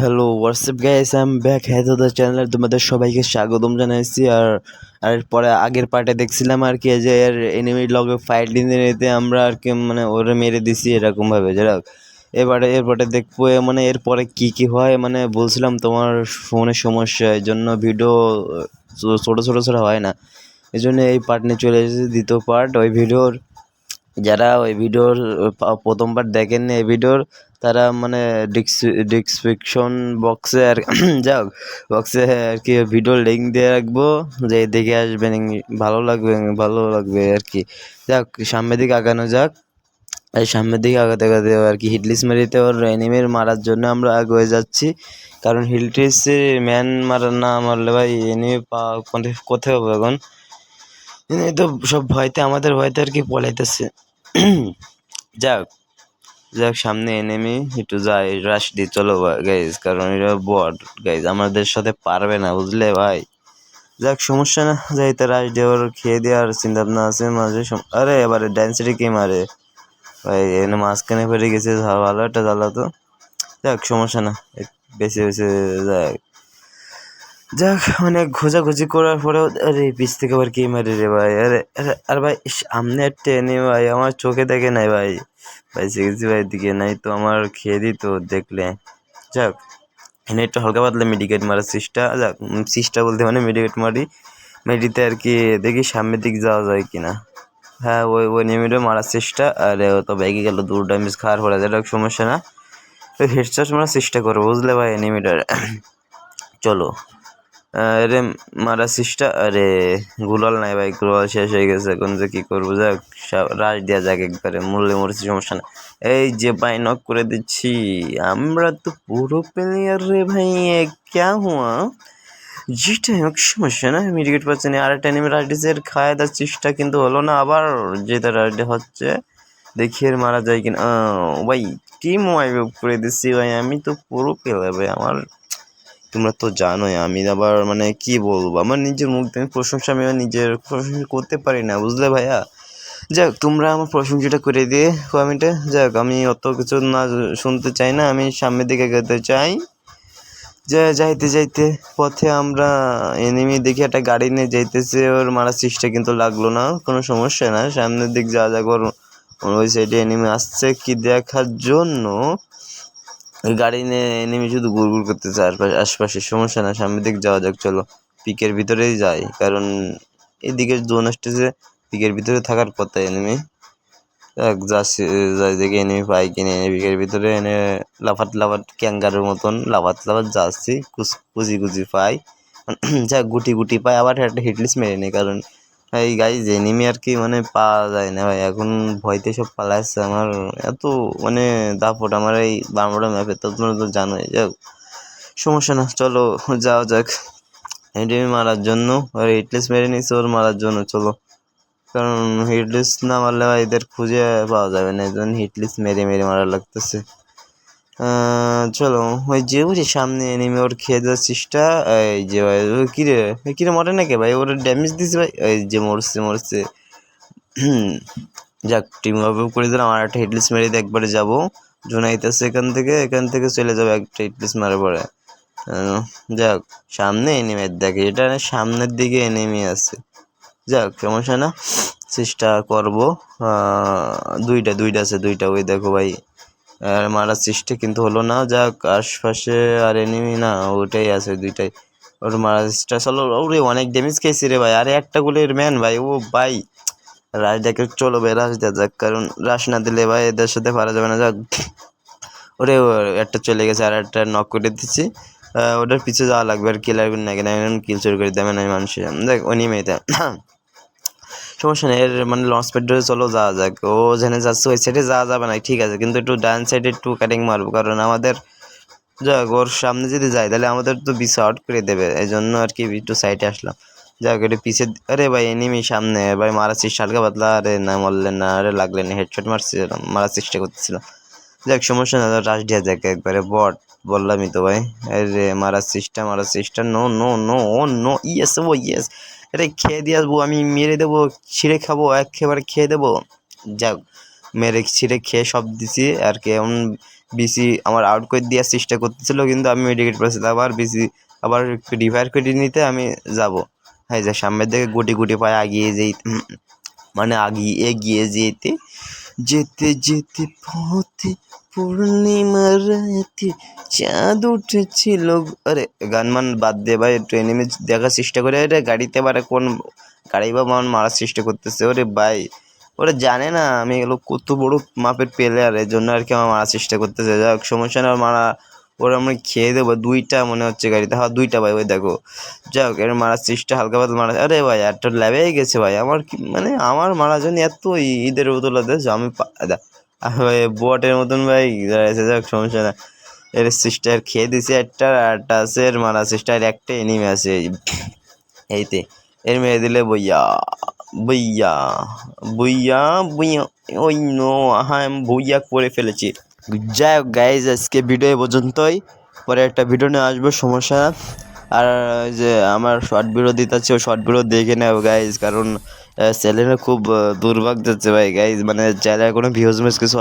Hello WhatsApp guys, I am back has the চ্যানেলে তোমাদের সবাইকে স্বাগতম জানাইছি। আর পরে আগের পার্টে দেখছিলাম আর কি যে এর এনিমির লগে ফাইট দিতে নিতে আমরা আর কি মানে ওরে মেরে দিছি এরকমভাবে যারা এরপরে দেখবো মানে এরপরে কি হয় মানে বলছিলাম তোমার ফোনের সমস্যা, এই জন্য ভিডিও ছোটো হয় না, এই জন্য এই পার্ট নিয়ে চলে এসেছে দ্বিতীয় পার্ট। যারা ওই ভিডিওর প্রথমবার দেখেননি এই ভিডিওর, তারা মানে ডিসক্রিপশন বক্সে আর যাক বক্সে আর কি ভিডিওর লিঙ্ক দিয়ে রাখবো, যে দেখে আসবেন, ভালো লাগবে আর কি। যাক সামনের দিকে আগানো যাক। এই সামনের দিকে আগাতে আগাতে আর কি হিটলিস মেরিতে ওর এনিমির মারার জন্য আমরা আগে যাচ্ছি, কারণ হিটলিসে ম্যান মারার না মারলে ভাই এনিমি কোথায় হবে এখন। এই তো সব আমাদের ভয়তে আর কি পলাইতেছে। যাক যাক সামনে এনিমি, একটু যাই রাশ দি চলো গাইজ, কারণ এটা বট গাইজ আমাদের সাথে পারবে না বুঝলে ভাই। যাক সমস্যা না, যাইতে রাশ দিয়ে ওর খেয়ে দেওয়ার চিন্তা ভাবনা আছে মাঝে। আরে এবারে ড্যান্সারে কে মারে ভাই, এনে মাঝখানে ফেটে গেছে, ভালো একটা জ্বালা তো। যাক সমস্যা না, বেছে বেছে যাক। যাক অনেক খোঁজাখুঁজি করার পরেও আরে পিছ থেকে আবার কে মারে রে ভাই। আরে আরে আর ভাই সামনে একটা এনে ভাই আমার চোখে দেখে নাই ভাই, গেছি ভাই দিকে নাই তো আমার খেয়ে দিত দেখলে। যাক এনে একটু হালকা পাতলা মেডিকেট মারার চেষ্টা বলতে মানে মেডিকেট মেডিতে আর কি, দেখি সামনের দিক যাওয়া যায় কিনা। হ্যাঁ ওই নেমিটা মারার চেষ্টা, আরে ও তো ব্যাগে গেল, দূর ড্যামেজ খাওয়ার পরে যাক সমস্যা না, তো হেডশট মারার চেষ্টা করবো বুঝলে ভাই এনিমিটার। চলো আরে মারার চেষ্টা, আরে গুলাল নাই ভাই, গুলাল শেষ হয়ে গেছে, এখন যে কি করবো। যাক রাশ দেওয়া যাক একবারে, মরলে মরেছি সমস্যা না। এই যে ভাই নক করে দিচ্ছি, আমরা তো পুরো প্লেয়ার রে ভাই, ক্যা হুয়া যেটা হোক সমস্যা না, মিডিকেট পাচ্ছে না। আরেকটা এনিমি রাশ দিচ্ছে, খায় দেওয়ার চেষ্টা কিন্তু হলো না, আবার যেটা রাশ হচ্ছে দেখি এর মারা যায় কিনা। ভাই টিম ওয়াইপ করে দিচ্ছি ভাই, আমি তো পুরো প্লেয়ার ভাই। আমার তোমরা তো জানোই আমি আবার মানে কি বলবো, আমার নিজের মুখ দিয়ে প্রশংসা আমি নিজের প্রশংসা করতে পারি না বুঝলে ভাইয়া। যাক তোমরা আমার প্রশংসাটা করে দিয়ে কমেন্টে। যাক আমি অত কিছু না শুনতে চাই না, আমি সামনের দিকে যেতে চাই। যাইতে যাইতে পথে আমরা এনিমি দেখি একটা গাড়ি নিয়ে যাইতেছে, ওর মারার চেষ্টা কিন্তু লাগলো না, কোনো সমস্যা না, সামনের দিক যাক ওর ওই সাইডে এনিমি আসছে কি দেখার জন্য। ওই গাড়ি নিয়ে এনিমি শুধু গুড়গুড় করতেছে আশপাশে, সমস্যা না, সামনের দিক যাওয়া যাক চলো। পিকের ভিতরেই যাই, কারণ এদিকে জোন আসতেছে, পিকের ভিতরে থাকার কথা এনিমি। যাই দেখে এনিমি পাই কিনে পিকের ভিতরে এনে লাফাত ক্যাঙ্গারের মতন লাফাত যাচ্ছি, কুচি পাই। যা গুটি পাই, আবার একটা হিটলিস্ট মেরে নেই, কারণ এই গাইজ এনিমি আর কি মানে পাওয়া যায় না ভাই, এখন ভয়তে সব পালাচ্ছে। আমার এত মানে দাপট আমার এই বারমুডা ম্যাপে, তো তোমরা তো জানোই। যাক সমস্যা না, চলো যাওয়া যাক এনিমি মারার জন্য। আর হিটলিস্ট মেরে নিচ্ছে ওর মারার জন্য, চলো, কারণ হিটলিস্ট না মারলে ভাই এদের খুঁজে পাওয়া যাবে না, এই জন্য হিটলিস্ট মেরে মারা লাগতেছে। চলো ওই যে বুঝি সামনে এনিমি, ওর খেয়ে দেওয়ার চেষ্টা। এই যে ভাই কিরে মরে নাকি ভাই, ওর ড্যামেজ দিছে ভাই, এই যে মরছে। যাক টিম ওয়ার্ক করে দিলাম, আর একটা হিটলিস্ট মেরে দিয়ে একবারে যাবো। জোনাইতেছে এখান থেকে চলে যাবে একটা হিটলিস্ট মারার পরে। যাক সামনে এনিমি দেখে, এটা সামনের দিকে এনিমি আছে। যাক সমস্যা না, চেষ্টা করবো। দুইটা আছে, ওই দেখো ভাই, আর মারার চেষ্টা কিন্তু হলো না। যাক আশপাশে আর এনিমি না, ওটাই আছে দুইটাই, ওর মারার চেষ্টা। চলো ওরে অনেক ড্যামেজ খেয়েছি রে ভাই, আরে একটা গোলের ম্যান ভাই ও ভাই। রাশ দেখে চলো ভাই, রাশ দেওয়া যাক, কারণ রাশ না দিলে ভাই এদের সাথে পারা যাবে না। যাক ওরে একটা চলে গেছে, আর একটা নক করে দিচ্ছি। ওটার পিছিয়ে যাওয়া লাগবে, আর কিলার না কেন কিল চুরি করে দেবে না মানুষের। দেখ ও নিমেতে সমস্যা নেই, এর মানে লঞ্চ প্যাড ধরে চলো যাওয়া যাক। ও যেখানে যাচ্ছে ওই সাইডে যাওয়া যাবে না ঠিক আছে, কিন্তু একটু ডান সাইডে একটু কাটিং মারবো, কারণ আমাদের যাক ওর সামনে যদি যাই তাহলে আমাদের তো বিষ আউট করে দেবে, এই জন্য আর কি একটু সাইডে আসলাম। যাক একটু পিছিয়ে, আরে ভাই এনিমি সামনে ভাই, মারার চেষ্টা হালকা পাতলা, আরে না মরলেন না, আরে লাগলেন না, হেডশট মারার চেষ্টা করতেছিলাম। যাক সমস্যা না, রাশ দিয়া যাক একবারে, বট বললামই তো ভাই। আরে মারার চেষ্টা, নো ও নো, ইয়েস ও ইয়েস, আরে খেয়ে দিয়ে আসবো আমি, মেরে দেবো, ছিঁড়ে খাবো, একেবারে খেয়ে দেবো। যাক মেরে ছিঁড়ে খেয়ে সব দিছি আর কি, এমন বিসি আমার আউট করে দেওয়ার চেষ্টা করতেছিল, কিন্তু আমি মেডিকেট পাচ্ছি, আবার বিসি আবার একটু রিভাইভ করে নিতে আমি যাব। হ্যাঁ, যে সামনের দিকে গুটি গুটি পায়ে এগিয়ে যেই মানে এগিয়ে যেতে যেতে যেতে পথে পূর্ণিমা রাতে চাঁদ উঠেছিল। আরে গান মান বাদ দিয়ে ভাই, একটু এনিমি দেখার চেষ্টা করে। আরে গাড়িতে এবারে কোন গাড়ি বা মান মারার চেষ্টা করতেছে। ওরে ভাই, ওরা জানে না আমি এগুলো কত বড় মাপের প্লেয়ার, এর জন্য আর কি আমার মারার চেষ্টা করতেছে। যাই হোক, সমস্যা না, মারা ওরা আমরা খেয়ে দেবো। দুইটা মনে হচ্ছে গাড়িতে, হ্যাঁ দুইটা ভাই, ওই দেখো। যাই হোক, এর মারার চেষ্টা হালকা পাতলা মারা। আরে ভাই, একটা ল্যাবেই গেছে ভাই আমার, কি মানে আমার মারার জন্য এত ঈদের বোতলাতে আমি বটের মতন ভাই দাঁড়াইছে। যাক সমস্যা না, এর সিস্টার খেয়ে দিছে একটা, আরটা আছে এর মারার সিস্টার, একটা এনিমি আছে এইতে, এর মেরে দিলে বইয়া বইয়া বইয়া বইয়া। ওই নো, হ্যাঁ আমি বইয়া করে ফেলেছি। যাই হোক গাইজ, আজকে ভিডিও এই পর্যন্তই, পরে একটা ভিডিও নিয়ে আসবো, সমস্যা না। আর ওই যে আমার শর্ট ভিডিও দিতে আছে, ওই শর্ট ভিডিও দেখে নেব গাইজ, কারণ চ্যানেলে খুব দুর্ভাগ্য যাচ্ছে ভাই গাইজ, মানে চ্যানেলে কোনো ভিউজ মিউজ কিছু